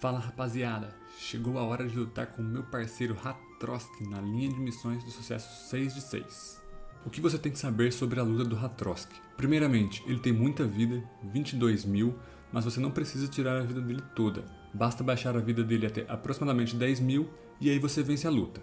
Fala rapaziada, chegou a hora de lutar com o meu parceiro Hatroski na linha de missões do sucesso 6 de 6. O que você tem que saber sobre a luta do Hatroski? Primeiramente, ele tem muita vida, 22 mil, mas você não precisa tirar a vida dele toda. Basta baixar a vida dele até aproximadamente 10 mil e aí você vence a luta.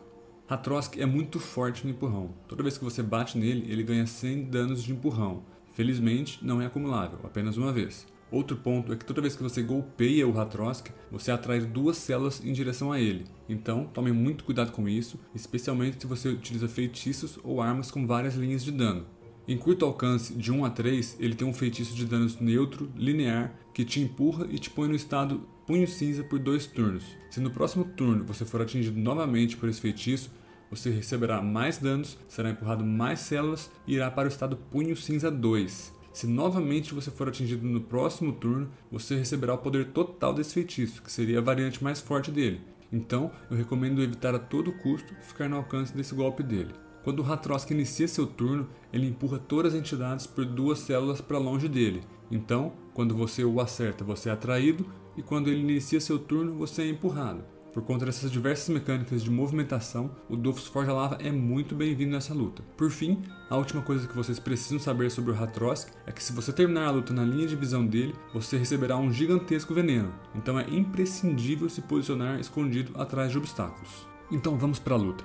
Hatroski é muito forte no empurrão. Toda vez que você bate nele, ele ganha 100 danos de empurrão. Felizmente, não é acumulável, apenas uma vez. Outro ponto é que toda vez que você golpeia o Hatroski, você atrai 2 células em direção a ele. Então, tome muito cuidado com isso, especialmente se você utiliza feitiços ou armas com várias linhas de dano. Em curto alcance, de 1 a 3, ele tem um feitiço de danos neutro, linear, que te empurra e te põe no estado punho cinza por 2 turnos. Se no próximo turno você for atingido novamente por esse feitiço, você receberá mais danos, será empurrado mais células e irá para o estado punho cinza 2. Se novamente você for atingido no próximo turno, você receberá o poder total desse feitiço, que seria a variante mais forte dele. Então, eu recomendo evitar a todo custo ficar no alcance desse golpe dele. Quando o Hatroski inicia seu turno, ele empurra todas as entidades por 2 células para longe dele. Então, quando você o acerta, você é atraído, e quando ele inicia seu turno, você é empurrado. Por conta dessas diversas mecânicas de movimentação, o Dofus Forja-Lava é muito bem-vindo nessa luta. Por fim, a última coisa que vocês precisam saber sobre o Hatroski é que se você terminar a luta na linha de visão dele, você receberá um gigantesco veneno. Então é imprescindível se posicionar escondido atrás de obstáculos. Então vamos para a luta.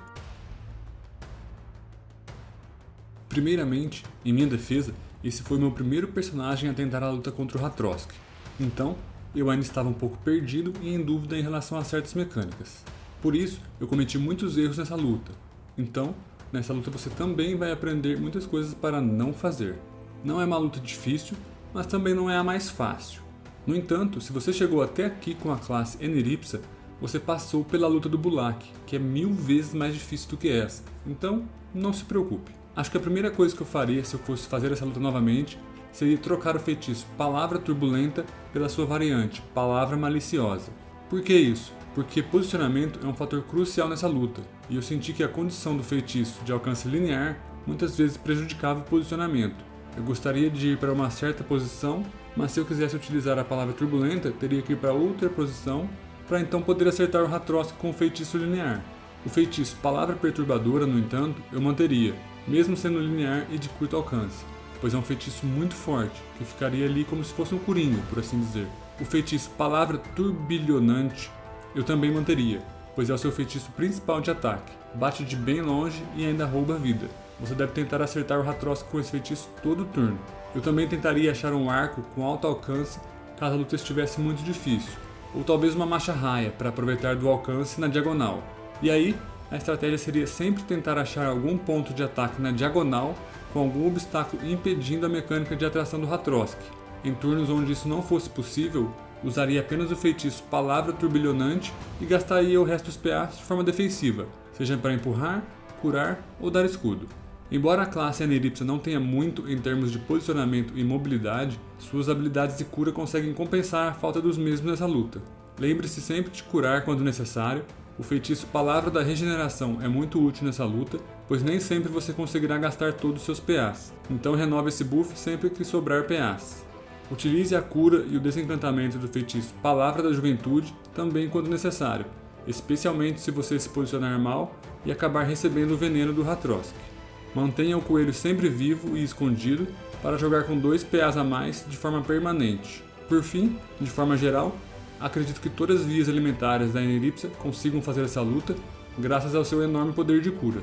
Primeiramente, em minha defesa, esse foi meu primeiro personagem a tentar a luta contra o Hatroski. Então, eu ainda estava um pouco perdido e em dúvida em relação a certas mecânicas. Por isso, eu cometi muitos erros nessa luta. Então, nessa luta você também vai aprender muitas coisas para não fazer. Não é uma luta difícil, mas também não é a mais fácil. No entanto, se você chegou até aqui com a classe Eneripsa, você passou pela luta do Bulak, que é 1000 vezes mais difícil do que essa. Então, não se preocupe. Acho que a primeira coisa que eu faria se eu fosse fazer essa luta novamente seria trocar o feitiço Palavra Turbulenta pela sua variante, Palavra Maliciosa. Por que isso? Porque posicionamento é um fator crucial nessa luta, e eu senti que a condição do feitiço de alcance linear muitas vezes prejudicava o posicionamento. Eu gostaria de ir para uma certa posição, mas se eu quisesse utilizar a Palavra Turbulenta, teria que ir para outra posição, para então poder acertar o Hatroski com o feitiço linear. O feitiço Palavra Perturbadora, no entanto, eu manteria, mesmo sendo linear e de curto alcance, pois é um feitiço muito forte, que ficaria ali como se fosse um coringa, por assim dizer. O feitiço Palavra Turbilhonante eu também manteria, pois é o seu feitiço principal de ataque, bate de bem longe e ainda rouba vida. Você deve tentar acertar o Hatroski com esse feitiço todo turno. Eu também tentaria achar um arco com alto alcance caso a luta estivesse muito difícil, ou talvez uma macha raia para aproveitar do alcance na diagonal. E aí, a estratégia seria sempre tentar achar algum ponto de ataque na diagonal com algum obstáculo impedindo a mecânica de atração do Hatroski. Em turnos onde isso não fosse possível, usaria apenas o feitiço Palavra Turbilhonante e gastaria o resto dos PAs de forma defensiva, seja para empurrar, curar ou dar escudo. Embora a classe Eneripsa não tenha muito em termos de posicionamento e mobilidade, suas habilidades de cura conseguem compensar a falta dos mesmos nessa luta. Lembre-se sempre de curar quando necessário. O feitiço Palavra da Regeneração é muito útil nessa luta, pois nem sempre você conseguirá gastar todos os seus PAs, então renove esse buff sempre que sobrar PAs. Utilize a cura e o desencantamento do feitiço Palavra da Juventude também quando necessário, especialmente se você se posicionar mal e acabar recebendo o veneno do Hatroski. Mantenha o coelho sempre vivo e escondido para jogar com 2 PAs a mais de forma permanente. Por fim, de forma geral, acredito que todas as vias alimentares da Eneripsa consigam fazer essa luta graças ao seu enorme poder de cura.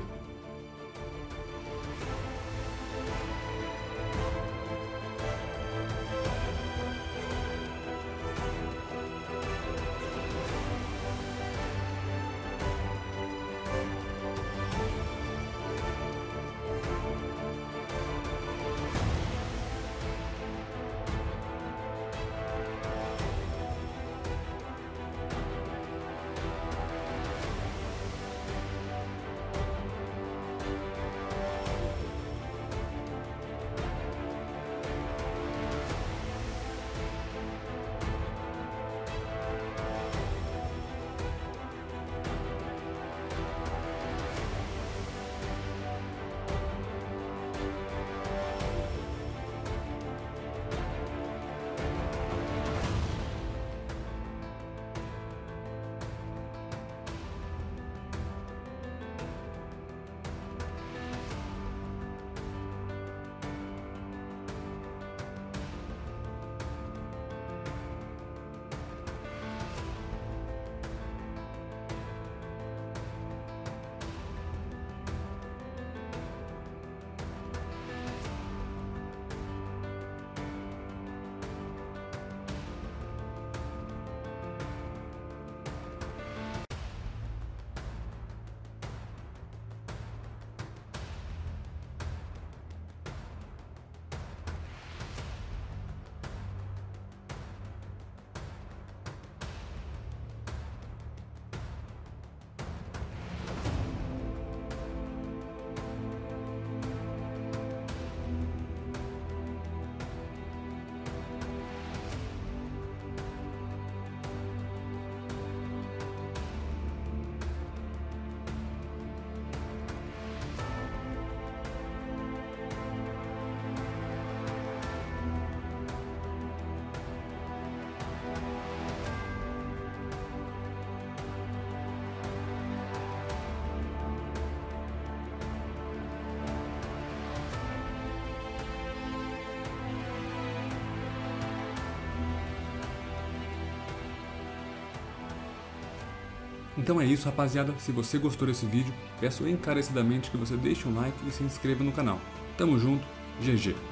Então é isso, rapaziada. Se você gostou desse vídeo, peço encarecidamente que você deixe um like e se inscreva no canal. Tamo junto, GG!